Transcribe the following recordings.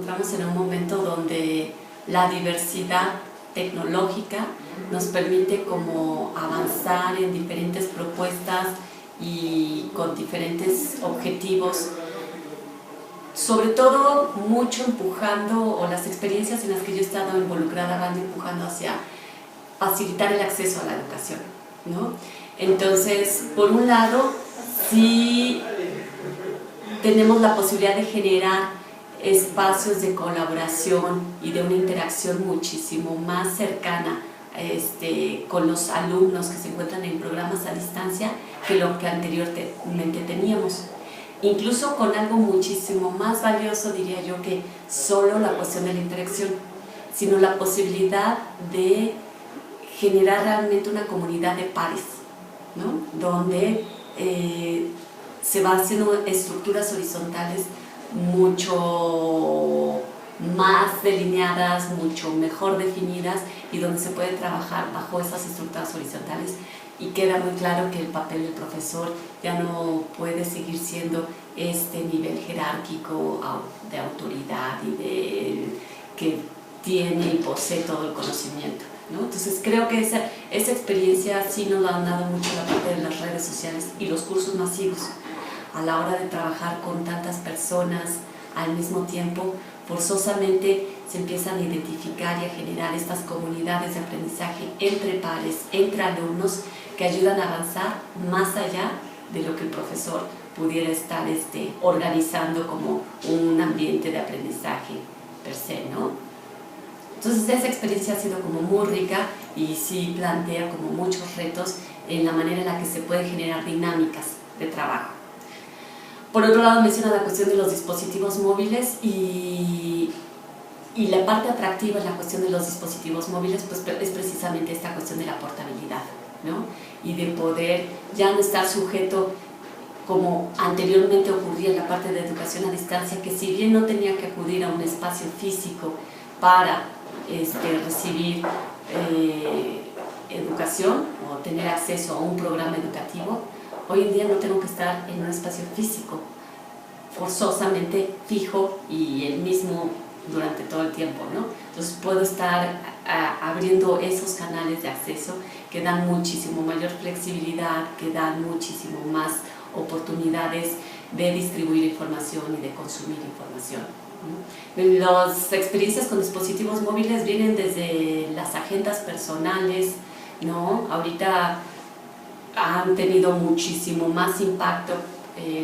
encontramos en un momento donde la diversidad tecnológica nos permite como avanzar en diferentes propuestas y con diferentes objetivos, sobre todo mucho empujando, o las experiencias en las que yo he estado involucrada van empujando hacia facilitar el acceso a la educación, ¿no? Entonces, por un lado, sí tenemos la posibilidad de generar espacios de colaboración y de una interacción muchísimo más cercana con los alumnos que se encuentran en programas a distancia que lo que anteriormente teníamos. Incluso con algo muchísimo más valioso, diría yo, que solo la cuestión de la interacción, sino la posibilidad de generar realmente una comunidad de pares, ¿no? Donde se van haciendo estructuras horizontales mucho más delineadas, mucho mejor definidas, y donde se puede trabajar bajo esas estructuras horizontales, y queda muy claro que el papel del profesor ya no puede seguir siendo este nivel jerárquico de autoridad y que tiene y posee todo el conocimiento, ¿no? Entonces creo que esa experiencia sí nos ha dado mucho la parte de las redes sociales y los cursos masivos. A la hora de trabajar con tantas personas al mismo tiempo, forzosamente se empiezan a identificar y a generar estas comunidades de aprendizaje entre pares, entre alumnos, que ayudan a avanzar más allá de lo que el profesor pudiera estar organizando como un ambiente de aprendizaje per se, ¿no? Entonces esa experiencia ha sido como muy rica y sí plantea como muchos retos en la manera en la que se pueden generar dinámicas de trabajo. Por otro lado, menciona la cuestión de los dispositivos móviles y la parte atractiva en la cuestión de los dispositivos móviles pues, es precisamente esta cuestión de la portabilidad, ¿no? Y de poder ya no estar sujeto, como anteriormente ocurría en la parte de educación a distancia, que si bien no tenía que acudir a un espacio físico para recibir educación o tener acceso a un programa educativo, hoy en día no tengo que estar en un espacio físico, forzosamente fijo y el mismo durante todo el tiempo, ¿no? Entonces puedo estar abriendo esos canales de acceso que dan muchísimo mayor flexibilidad, que dan muchísimo más oportunidades de distribuir información y de consumir información, ¿no? Las experiencias con dispositivos móviles vienen desde las agendas personales, ¿no? Ahorita han tenido muchísimo más impacto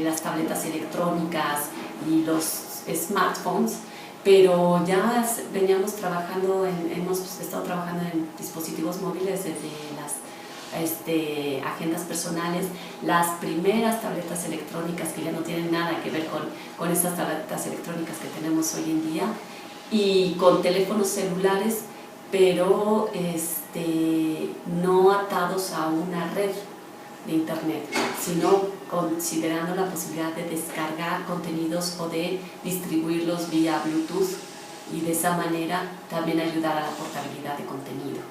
las tabletas electrónicas y los smartphones, pero ya veníamos trabajando, hemos estado trabajando en dispositivos móviles desde las agendas personales, las primeras tabletas electrónicas que ya no tienen nada que ver con estas tabletas electrónicas que tenemos hoy en día, y con teléfonos celulares, pero no atados a una red de internet, sino considerando la posibilidad de descargar contenidos o de distribuirlos vía Bluetooth, y de esa manera también ayudar a la portabilidad de contenido.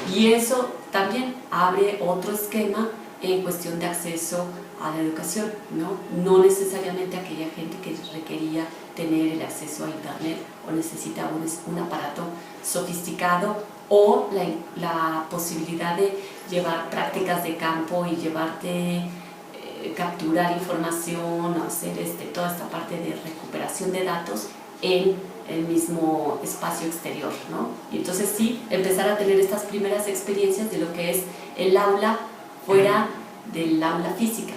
Y eso también abre otro esquema en cuestión de acceso a la educación, ¿no? No necesariamente aquella gente que requería tener el acceso a internet o necesitaba un aparato sofisticado, o la posibilidad de llevar prácticas de campo y capturar información, hacer toda esta parte de recuperación de datos en el mismo espacio exterior, ¿no? Y entonces sí, empezar a tener estas primeras experiencias de lo que es el aula fuera del aula física,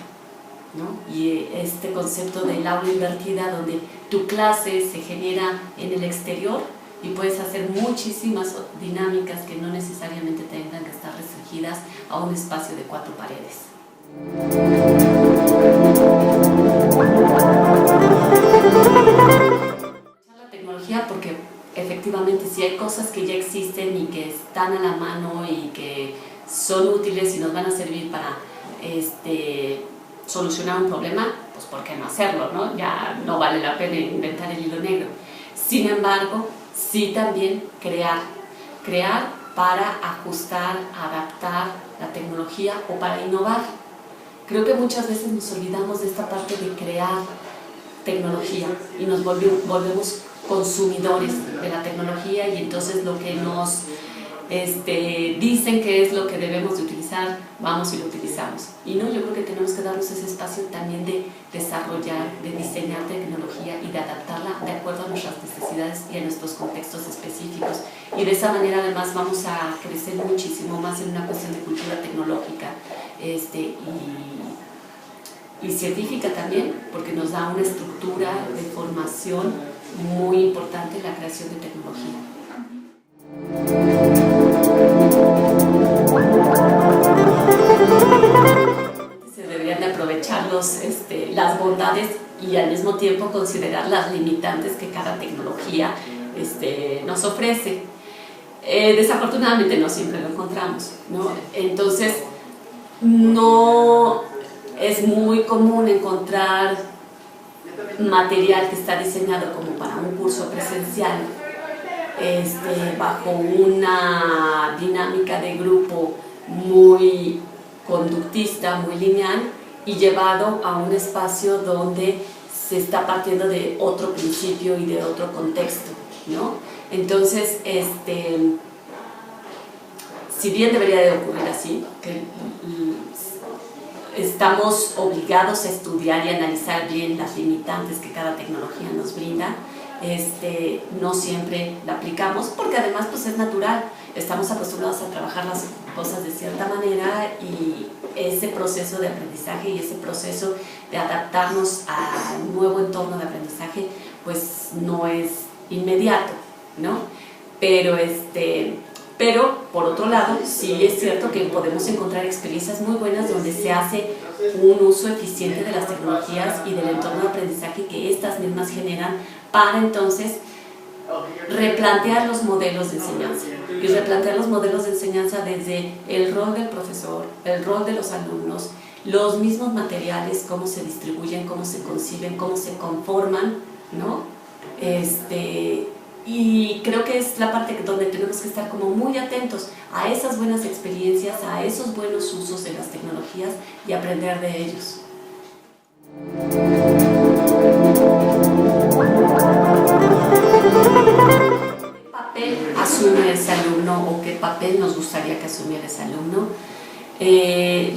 ¿no? Y este concepto del aula invertida, donde tu clase se genera en el exterior y puedes hacer muchísimas dinámicas que no necesariamente tengan que estar restringidas a un espacio de 4 paredes. La tecnología, porque efectivamente si hay cosas que ya existen y que están a la mano y que son útiles y nos van a servir para solucionar un problema, pues ¿por qué no hacerlo, no? Ya no vale la pena inventar el hilo negro. Sin embargo, sí también crear para ajustar, adaptar la tecnología o para innovar. Creo que muchas veces nos olvidamos de esta parte de crear tecnología y nos volvemos consumidores de la tecnología, y entonces lo que nos dicen que es lo que debemos de utilizar, vamos y lo utilizamos. Y no, yo creo que tenemos que darnos ese espacio también de desarrollar, de diseñar tecnología y de adaptarla de acuerdo a nuestras necesidades y a nuestros contextos específicos. Y de esa manera además vamos a crecer muchísimo más en una cuestión de cultura tecnológica y científica también, porque nos da una estructura de formación muy importante en la creación de tecnología. Se deberían de aprovechar las bondades y al mismo tiempo considerar las limitantes que cada tecnología nos ofrece. Desafortunadamente no siempre lo encontramos, ¿no? Entonces no es muy común encontrar material que está diseñado como para un curso presencial, bajo una dinámica de grupo muy conductista, muy lineal, y llevado a un espacio donde se está partiendo de otro principio y de otro contexto, ¿no? Entonces, si bien debería de ocurrir así, que estamos obligados a estudiar y analizar bien las limitantes que cada tecnología nos brinda, no siempre la aplicamos, porque además pues es natural, estamos acostumbrados a trabajar las cosas de cierta manera, y ese proceso de aprendizaje y ese proceso de adaptarnos al nuevo entorno de aprendizaje pues no es inmediato, ¿no? Pero por otro lado, sí es cierto que podemos encontrar experiencias muy buenas donde se hace un uso eficiente de las tecnologías y del entorno de aprendizaje que estas mismas generan, para entonces replantear los modelos de enseñanza. Y replantear los modelos de enseñanza desde el rol del profesor, el rol de los alumnos, los mismos materiales, cómo se distribuyen, cómo se conciben, cómo se conforman, ¿no? Y creo que es la parte donde tenemos que estar como muy atentos a esas buenas experiencias, a esos buenos usos de las tecnologías y aprender de ellos. ¿Qué papel asume ese alumno o qué papel nos gustaría que asumiera ese alumno?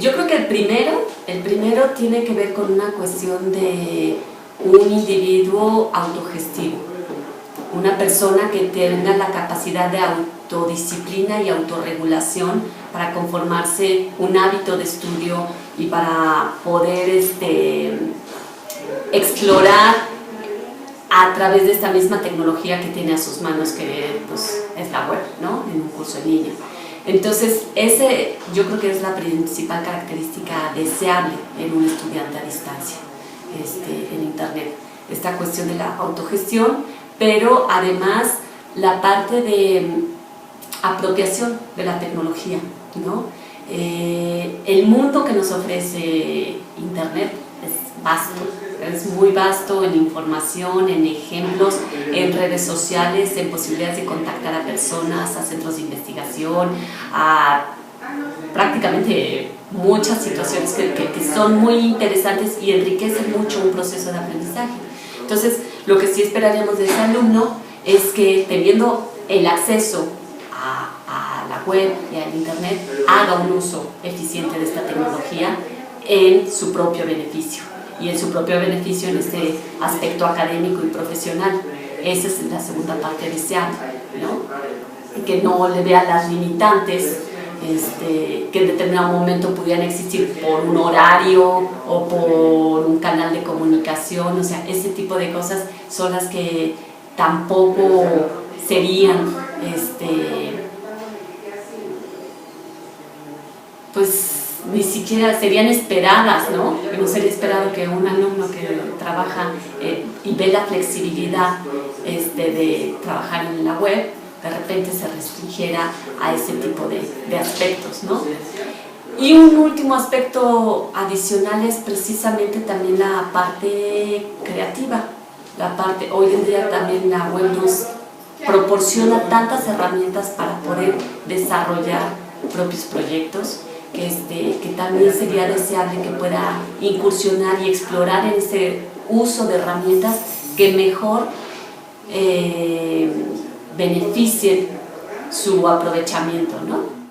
Yo creo que el primero tiene que ver con una cuestión de un individuo autogestivo. Una persona que tenga la capacidad de autodisciplina y autorregulación para conformarse un hábito de estudio y para poder explorar a través de esta misma tecnología que tiene a sus manos, que pues, es la web, ¿no? En un curso en línea. Entonces, yo creo que es la principal característica deseable en un estudiante a distancia, en Internet. Esta cuestión de la autogestión, pero además la parte de apropiación de la tecnología, ¿no? El mundo que nos ofrece Internet es vasto, es muy vasto en información, en ejemplos, en redes sociales, en posibilidades de contactar a personas, a centros de investigación, a prácticamente muchas situaciones que son muy interesantes y enriquecen mucho un proceso de aprendizaje. Entonces, lo que sí esperaríamos de ese alumno es que, teniendo el acceso a la web y al Internet, haga un uso eficiente de esta tecnología en su propio beneficio, y en su propio beneficio en este aspecto académico y profesional. Esa es la segunda parte deseable, ¿no? Que no le vea las limitantes que en determinado momento pudieran existir por un horario o por un canal de comunicación. O sea, ese tipo de cosas son las que tampoco serían pues ni siquiera serían esperadas, ¿no? Que no sería esperado que un alumno que trabaja y ve la flexibilidad de trabajar en la web, de repente se restringiera a ese tipo de aspectos, ¿no? Y un último aspecto adicional es precisamente también la parte creativa. Hoy en día también la web nos proporciona tantas herramientas para poder desarrollar propios proyectos, que también sería deseable que pueda incursionar y explorar en ese uso de herramientas que mejor beneficien su aprovechamiento, ¿no?